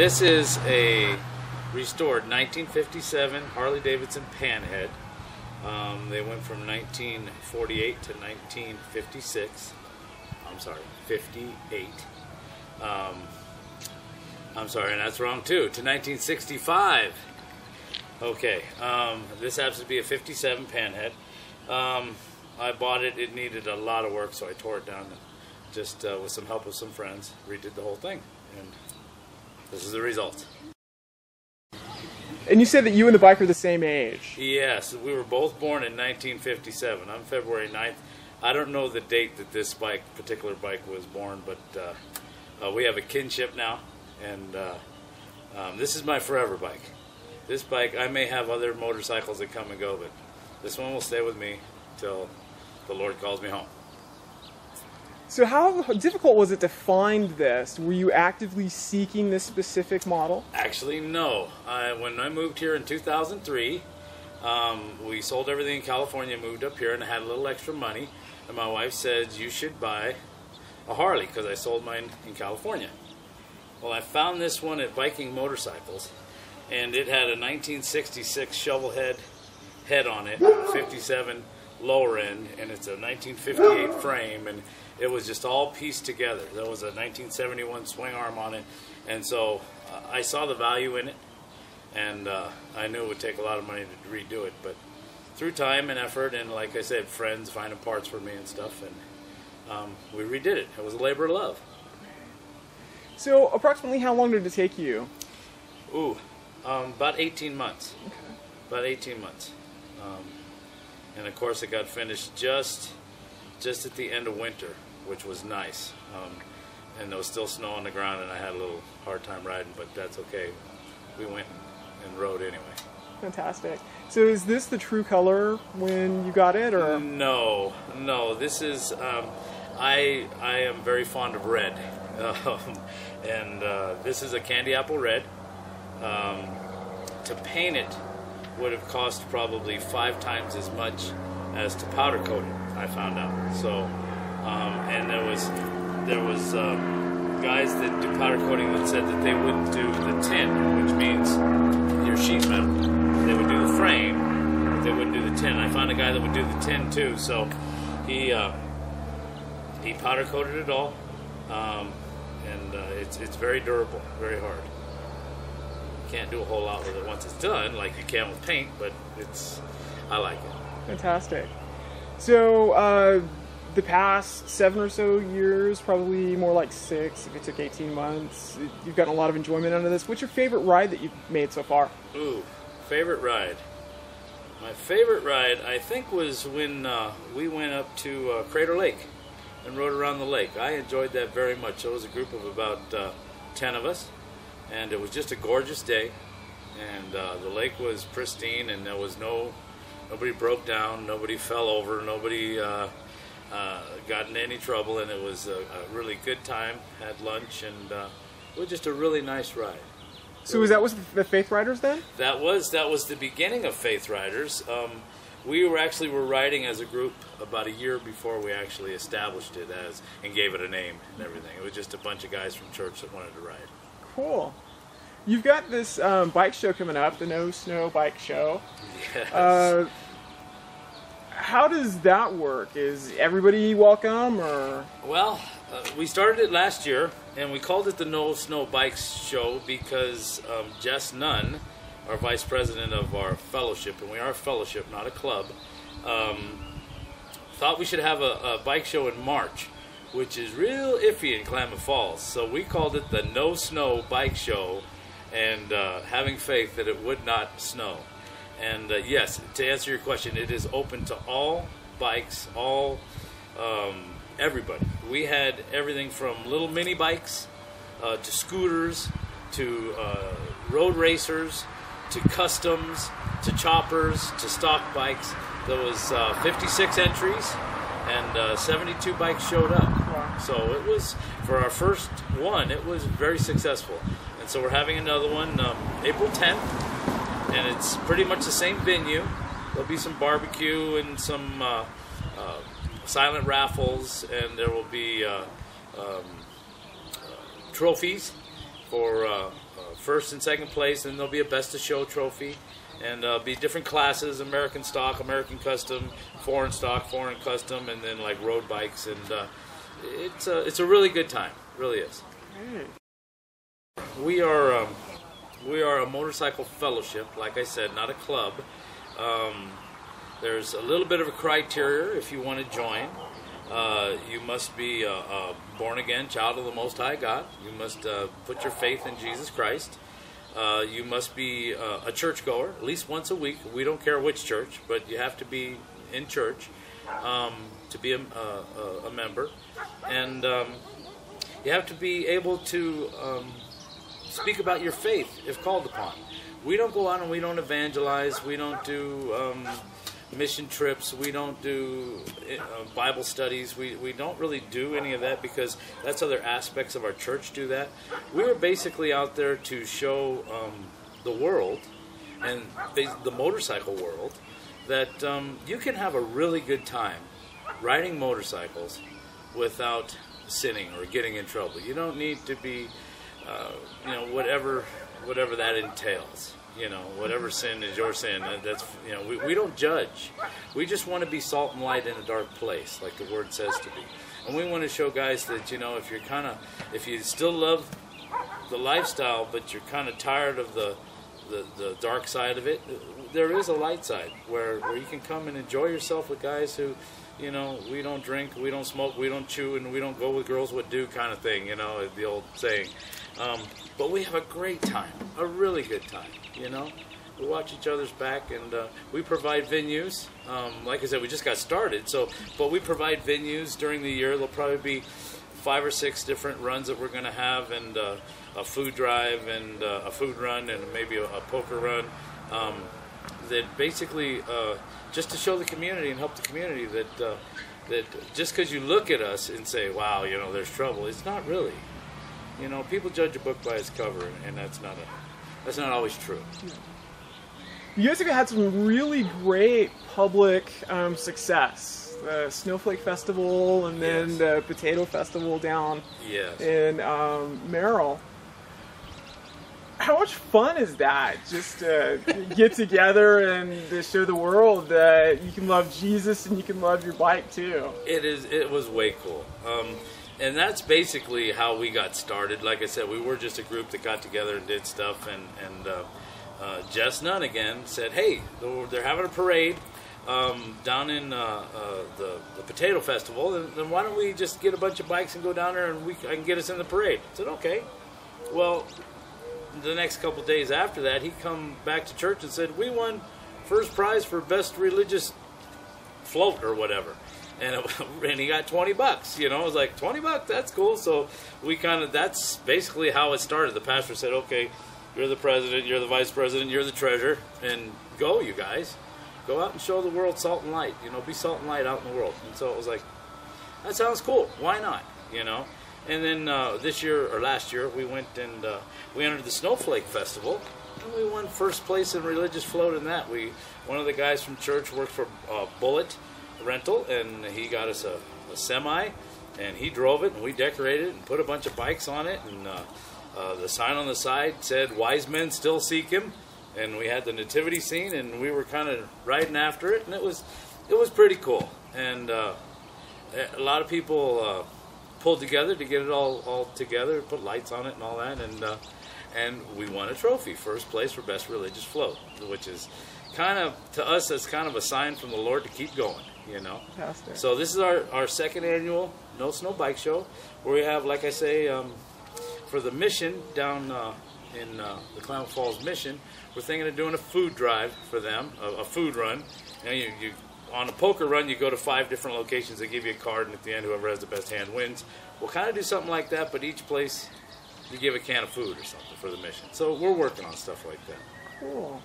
This is a restored 1957 Harley-Davidson Panhead. They went from 1948 to 1956. I'm sorry, 58. I'm sorry, and that's wrong too. To 1965. Okay, this happens to be a 57 Panhead. I bought it. It needed a lot of work, so I tore it down and just with some help of some friends, redid the whole thing. And this is the result. And you said that you and the bike are the same age. Yes, we were both born in 1957. I'm February 9th. I don't know the date that this particular bike was born, but we have a kinship now, and this is my forever bike. This bike, I may have other motorcycles that come and go, but this one will stay with me till the Lord calls me home. So how difficult was it to find this? Were you actively seeking this specific model? Actually, no. When I moved here in 2003, we sold everything in California, moved up here, and I had a little extra money. And my wife said, you should buy a Harley, because I sold mine in California. Well, I found this one at Viking Motorcycles, and it had a 1966 shovel head on it, 57 lower end, and it's a 1958 frame, and it was just all pieced together. There was a 1971 swing arm on it, and so I saw the value in it, and I knew it would take a lot of money to redo it, but through time and effort, and like I said, friends finding parts for me and stuff, and we redid it. It was a labor of love. So approximately how long did it take you? Ooh, about 18 months. Okay. About 18 months. And of course it got finished just at the end of winter, which was nice. And there was still snow on the ground, and I had a little hard time riding, but that's okay. We went and rode anyway. Fantastic. So is this the true color when you got it, or? No. This is, I am very fond of red. And this is a candy apple red. To paint it would have cost probably 5 times as much as to powder coat it, I found out. So, and there was guys that do powder coating that said that they wouldn't do the tin, which means your sheet metal. They would do the frame, but they wouldn't do the tin. I found a guy that would do the tin too, so he powder coated it all, and it's very durable, very hard. Can't do a whole lot with it once it's done, like you can with paint, but I like it. Fantastic. So the past 7 or so years, probably more like 6 if it took 18 months, you've gotten a lot of enjoyment out of this. What's your favorite ride that you've made so far? Ooh, favorite ride. My favorite ride, I think, was when we went up to Crater Lake and rode around the lake. I enjoyed that very much. It was a group of about 10 of us. And it was just a gorgeous day, and the lake was pristine, and there was nobody broke down, nobody fell over, nobody got in any trouble, and it was a really good time. Had lunch, and it was just a really nice ride. So was that the Faith Riders then? That was the beginning of Faith Riders. We were riding as a group about a year before we actually established it and gave it a name and everything. It was just a bunch of guys from church that wanted to ride. Cool. You've got this bike show coming up, the No Snow Bike Show. Yes. How does that work? Is everybody welcome, or? Well, we started it last year, and we called it the No Snow Bike Show because Jess Nunn, our vice president of our fellowship, and we are a fellowship, not a club, thought we should have a bike show in March, which is real iffy in Klamath Falls. So we called it the No Snow Bike Show, and having faith that it would not snow. And yes, to answer your question, it is open to all bikes, everybody. We had everything from little mini bikes to scooters to road racers to customs to choppers to stock bikes. There was 56 entries, and 72 bikes showed up. Wow. So it was, for our first one, it was very successful. And so we're having another one April 10th, and it's pretty much the same venue. There'll be some barbecue and some silent raffles, and there will be trophies for first and second place, and there'll be a best of show trophy, and be different classes: American stock, American custom, foreign stock, foreign custom, and then like road bikes. And it's a really good time, really is. We are a motorcycle fellowship, like I said, not a club. There's a little bit of a criteria if you want to join. You must be a born-again child of the Most High God. You must put your faith in Jesus Christ. You must be a churchgoer at least once a week. We don't care which church, but you have to be in church to be a member. And you have to be able to speak about your faith if called upon. We don't go out and we don't evangelize. We don't do mission trips. We don't do Bible studies. We don't really do any of that because that's other aspects of our church do that. We're basically out there to show the world and the motorcycle world that you can have a really good time riding motorcycles without sinning or getting in trouble. You don't need to be, whatever that entails. Whatever sin is your sin. That's we don't judge. We just want to be salt and light in a dark place, like the word says to be. And we want to show guys that if you still love the lifestyle, but you're kind of tired of the dark side of it, there is a light side where you can come and enjoy yourself with guys who, we don't drink, we don't smoke, we don't chew, and we don't go with girls what do kind of thing, the old saying. But we have a great time, a really good time, We watch each other's back, and we provide venues. Like I said, we just got started, but we provide venues during the year. There'll probably be 5 or 6 different runs that we're going to have, and a food drive, and a food run, and maybe a poker run. That basically, just to show the community and help the community that just because you look at us and say, wow, there's trouble, it's not really. People judge a book by its cover, and that's not always true. You guys have had some really great public success. The Snowflake Festival, and then the Potato Festival down in Merrill. How much fun is that? Just to get together and to show the world that you can love Jesus and you can love your bike too. It was way cool. And that's basically how we got started. Like I said, we were just a group that got together and did stuff. And Jess Nunn again said, hey, they're having a parade down in the Potato Festival. And then why don't we just get a bunch of bikes and go down there and I can get us in the parade? I said, okay. Well, the next couple of days after that, he come back to church and said, we won first prize for best religious float or whatever. And he got $20. I was like, $20? That's cool. So that's basically how it started. The pastor said, okay, you're the president, you're the vice president, you're the treasurer, and go, you guys. Go out and show the world salt and light. Be salt and light out in the world. And so it was like, that sounds cool. Why not? And then this year, or last year, we went and we entered the Snowflake Festival, and we won first place in religious float in that. One of the guys from church worked for Bullet Rental, and he got us a semi, and he drove it, and we decorated it and put a bunch of bikes on it, and the sign on the side said, wise men still seek him, and we had the nativity scene, and we were kind of riding after it, and it was pretty cool. And a lot of people pulled together to get it all together, put lights on it and all that, and we won a trophy, first place for best religious float, which is kind of, to us, that's kind of a sign from the Lord to keep going, Fantastic. So this is our second annual No Snow Bike Show, where we have, like I say, for the mission down in the Klamath Falls Mission, we're thinking of doing a food drive for them, a food run. You on a poker run, you go to 5 different locations. They give you a card, and at the end, whoever has the best hand wins. We'll kind of do something like that, but each place, you give a can of food or something for the mission. So we're working on stuff like that. Cool.